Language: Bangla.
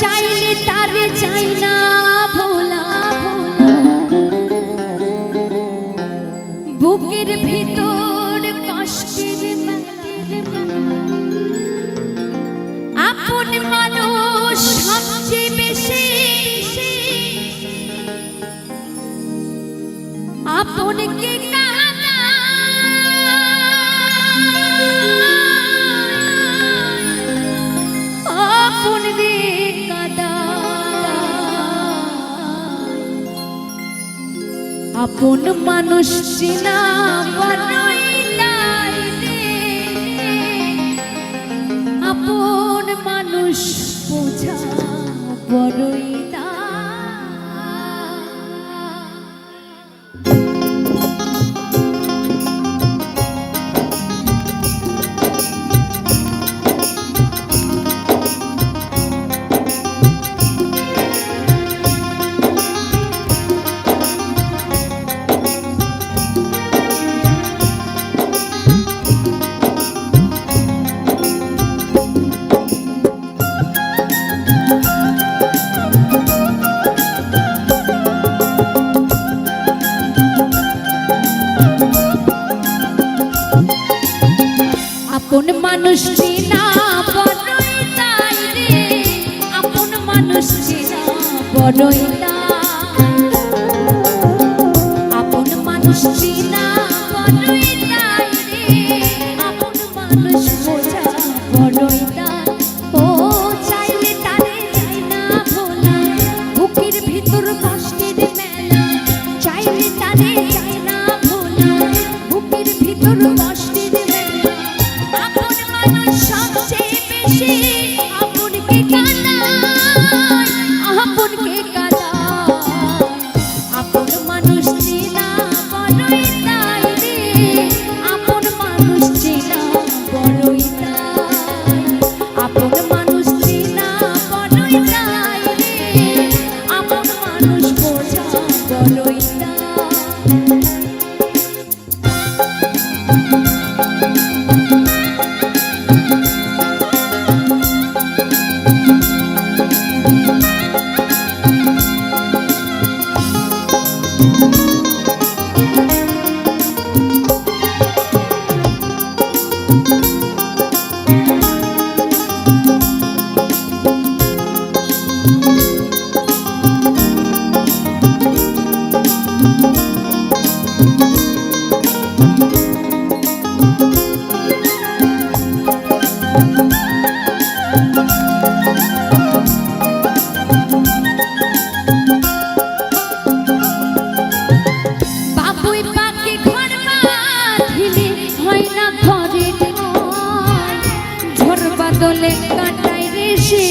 চাইলে তারে চাই না ভোলা, বুকের ভিতর কষ্টের আপন মানুষ সবচেয়ে বেশি, আপনকে কাঁদা আপন রে কাঁদা, আপন মানুষ চিনা বড়ই দায় রে, আপন মানুষ বোঝা বড়ই দায়। আপন মানুষ চিনা বড়ই দায় রে, আপন মানুষ চিনা বড়ই দায়, আপন মানুষ চিনা বড়ই দায় রে, আপন মানুষ বোঝা বড়ই দায়। ও চাইলে তারে চাই না ভোলা, বুকের ভিতর কষ্টের মেলা, চাইলে তারে চাই না ভোলা, বুকের ভিতর কষ্টের মেলা, আপন মানুষ সবচেয়ে বেশি, আপনকে কাঁদায় আপনকে কাঁদায়, আপন মানুষ চিনা বড়ই দায় রে, আপন মানুষ চিনা বড়ই দায়, আপন মানুষ চিনা বড়ই দায় রে, আপন মানুষ বোঝা বড়ই দায়। বাবুই পাখি ঘর বাঁধিলে হয় না ঘরে ঝড় বাদলে কাটাই রে সে